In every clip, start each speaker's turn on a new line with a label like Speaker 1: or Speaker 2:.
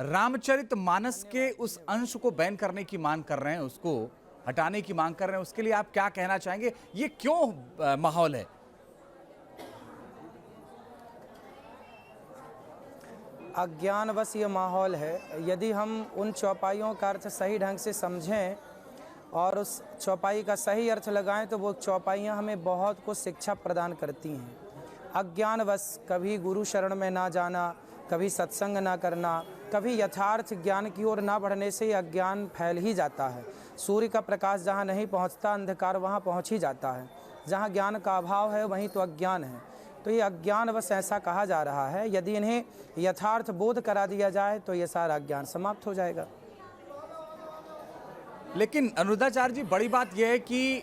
Speaker 1: रामचरितमानस के उस अंश को बैन करने की मांग कर रहे हैं, उसको हटाने की मांग कर रहे हैं, उसके लिए आप क्या कहना चाहेंगे? ये क्यों माहौल है?
Speaker 2: अज्ञानवश ये माहौल है। यदि हम उन चौपाइयों का अर्थ सही ढंग से समझें और उस चौपाई का सही अर्थ लगाएं तो वो चौपाइयाँ हमें बहुत कुछ शिक्षा प्रदान करती हैं। अज्ञानवश कभी गुरु शरण में ना जाना, कभी सत्संग ना करना, कभी यथार्थ ज्ञान की ओर ना बढ़ने से ये अज्ञान फैल ही जाता है। सूर्य का प्रकाश जहाँ नहीं पहुँचता, अंधकार वहाँ पहुँच ही जाता है। जहाँ ज्ञान का अभाव है वहीं तो अज्ञान है। तो ये अज्ञानवश ऐसा कहा जा रहा है। यदि इन्हें यथार्थ बोध करा दिया जाए तो ये सारा अज्ञान समाप्त हो जाएगा।
Speaker 1: लेकिन अनुरुद्धाचार्य जी, बड़ी बात यह है कि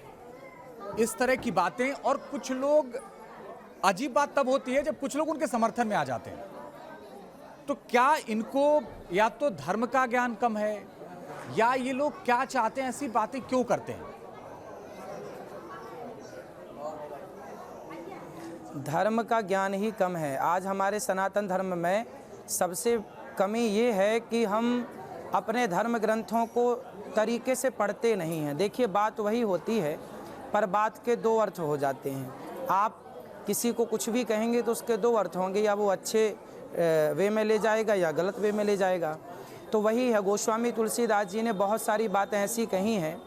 Speaker 1: इस तरह की बातें, और कुछ लोग, अजीब बात तब होती है जब कुछ लोग उनके समर्थन में आ जाते हैं। तो क्या इनको या तो धर्म का ज्ञान कम है, या ये लोग क्या चाहते हैं, ऐसी बातें क्यों करते हैं?
Speaker 2: धर्म का ज्ञान ही कम है। आज हमारे सनातन धर्म में सबसे कमी ये है कि हम अपने धर्म ग्रंथों को तरीके से पढ़ते नहीं हैं। देखिए, बात वही होती है पर बात के दो अर्थ हो जाते हैं। आप किसी को कुछ भी कहेंगे तो उसके दो अर्थ होंगे, या वो अच्छे वे में ले जाएगा या गलत वे में ले जाएगा। तो वही है, गोस्वामी तुलसीदास जी ने बहुत सारी बातें ऐसी कही हैं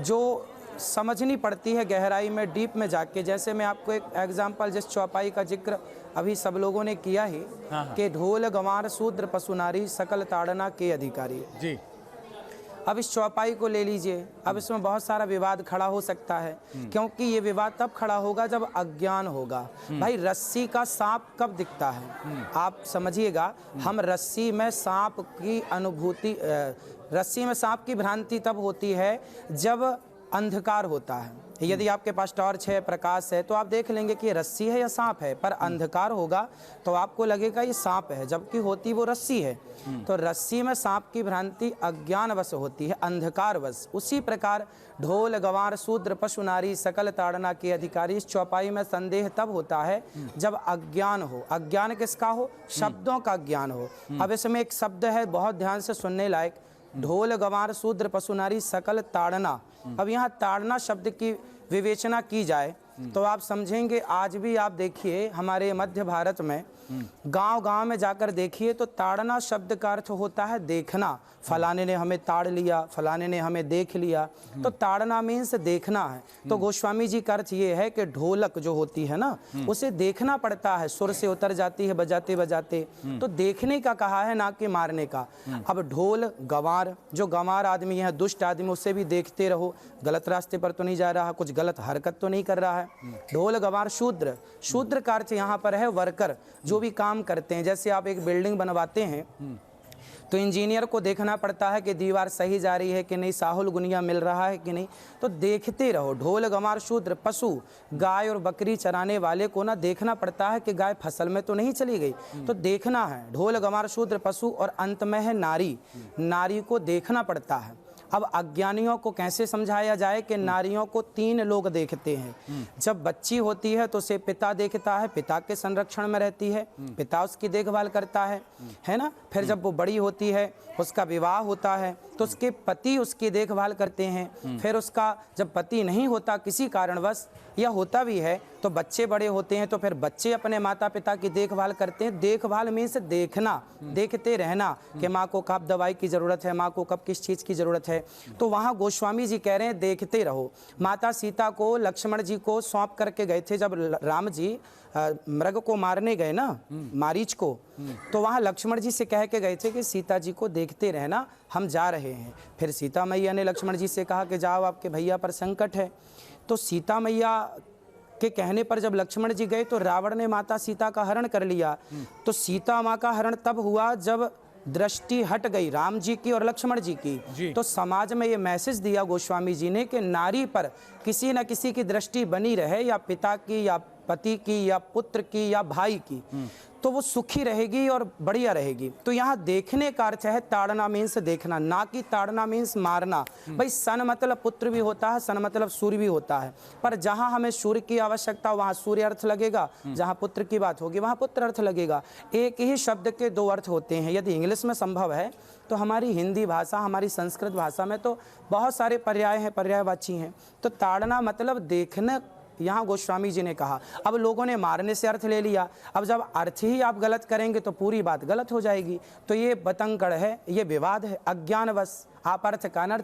Speaker 2: जो समझनी पड़ती है गहराई में, डीप में जाके। जैसे मैं आपको एक एग्जांपल, जिस चौपाई का जिक्र अभी सब लोगों ने किया ही कि ढोल गंवार शूद्र पशु नारी सकल ताड़ना के अधिकारी
Speaker 1: जी।
Speaker 2: अब इस चौपाई को ले लीजिए। अब इसमें बहुत सारा विवाद खड़ा हो सकता है, क्योंकि ये विवाद तब खड़ा होगा जब अज्ञान होगा। भाई, रस्सी का सांप कब दिखता है? आप समझिएगा, हम रस्सी में सांप की अनुभूति, रस्सी में सांप की भ्रांति तब होती है जब अंधकार होता है। यदि आपके पास टॉर्च है, प्रकाश है, तो आप देख लेंगे कि ये रस्सी है या सांप है, पर अंधकार होगा तो आपको लगेगा ये सांप है, जबकि होती वो रस्सी है। तो रस्सी में सांप की भ्रांति अज्ञानवश होती है, अंधकारवश। उसी प्रकार ढोल गंवार शूद्र पशु नारी सकल ताड़ना के अधिकारी, इस चौपाई में संदेह तब होता है जब अज्ञान हो। अज्ञान किसका हो? शब्दों का ज्ञान हो। अब इसमें एक शब्द है बहुत ध्यान से सुनने लायक, ढोल गंवार शूद्र पशु नारी सकल ताड़ना। अब यहाँ ताड़ना शब्द की विवेचना की जाए तो आप समझेंगे, आज भी आप देखिए हमारे मध्य भारत में गांव-गांव में जाकर देखिए तो ताड़ना शब्द का अर्थ होता है देखना। फलाने ने हमें ताड़ लिया, फलाने ने हमें देख लिया। तो ताड़ना मीन्स देखना है। तो गोस्वामी जी का अर्थ ये है कि ढोलक जो होती है ना, उसे देखना पड़ता है, सुर से उतर जाती है बजाते बजाते। तो देखने का कहा है, ना कि मारने का। अब ढोल गंवार, जो गंवार आदमी है, दुष्ट आदमी, उससे भी देखते रहो, गलत रास्ते पर तो नहीं जा रहा, कुछ गलत हरकत तो नहीं कर रहा है। ढोल गंवार शूद्र, शूद्र का अर्थ यहाँ पर है वर्कर, जो भी काम करते हैं। जैसे आप एक बिल्डिंग बनवाते हैं तो इंजीनियर को देखना पड़ता है कि दीवार सही जा रही है कि नहीं, साहुल गुनिया मिल रहा है कि नहीं। तो देखते रहो। ढोल गंवार शूद्र पशु, गाय और बकरी चराने वाले को ना देखना पड़ता है कि गाय फसल में तो नहीं चली गई, तो देखना है। ढोल गंवार शूद्र पशु, और अंत में है नारी, नारी को देखना पड़ता है। अब अज्ञानियों को कैसे समझाया जाए कि नारियों को तीन लोग देखते हैं। जब बच्ची होती है तो उसे पिता देखता है, पिता के संरक्षण में रहती है, पिता उसकी देखभाल करता है ना। फिर जब वो बड़ी होती है, उसका विवाह होता है, तो उसके पति उसकी देखभाल करते हैं। फिर उसका जब पति नहीं होता किसी कारणवश, या होता भी है, तो बच्चे बड़े होते हैं, तो फिर बच्चे अपने माता पिता की देखभाल करते हैं। देखभाल मीन्स देखना, देखते रहना कि माँ को कब दवाई की ज़रूरत है, माँ को कब किस चीज़ की ज़रूरत है। तो वहाँ गोस्वामी जी कह रहे हैं देखते रहो। माता सीता को लक्ष्मण जी को सौंप करके गए थे जब राम जी मृग को मारने गए ना, मारीच को, तो वहाँ लक्ष्मण जी से कह के गए थे कि सीता जी को देखते रहना, हम जा रहे हैं। फिर सीता मैया ने लक्ष्मण जी से कहा कि जाओ, आपके भैया पर संकट है। तो सीता मैया के कहने पर जब लक्ष्मण जी गए तो रावण ने माता सीता का हरण कर लिया। तो सीता माँ का हरण तब हुआ जब दृष्टि हट गई राम जी की और लक्ष्मण जी की। तो समाज में ये मैसेज दिया गोस्वामी जी ने कि नारी पर किसी न किसी की दृष्टि बनी रहे, या पिता की, या पति की, या पुत्र की, या भाई की। तो वो सुखी रहेगी और बढ़िया रहेगी। तो यहाँ देखने का अर्थ है ताड़ना मीन्स देखना, ना कि ताड़ना मीन्स मारना। भाई सन मतलब पुत्र भी होता है, सन मतलब सूर्य भी होता है, पर जहाँ हमें सूर्य की आवश्यकता वहाँ सूर्य अर्थ लगेगा, जहाँ पुत्र की बात होगी वहाँ पुत्र अर्थ लगेगा। एक ही शब्द के दो अर्थ होते हैं। यदि इंग्लिश में संभव है तो हमारी हिंदी भाषा, हमारी संस्कृत भाषा में तो बहुत सारे पर्याय हैं, पर्यायवाची हैं। तो ताड़ना मतलब देखना, यहाँ गोस्वामी जी ने कहा। अब लोगों ने मारने से अर्थ ले लिया, अब जब अर्थ ही आप गलत करेंगे तो पूरी बात गलत हो जाएगी। तो ये बतंगड़ है, ये विवाद है, अज्ञानवश आप अर्थ का अनर्थ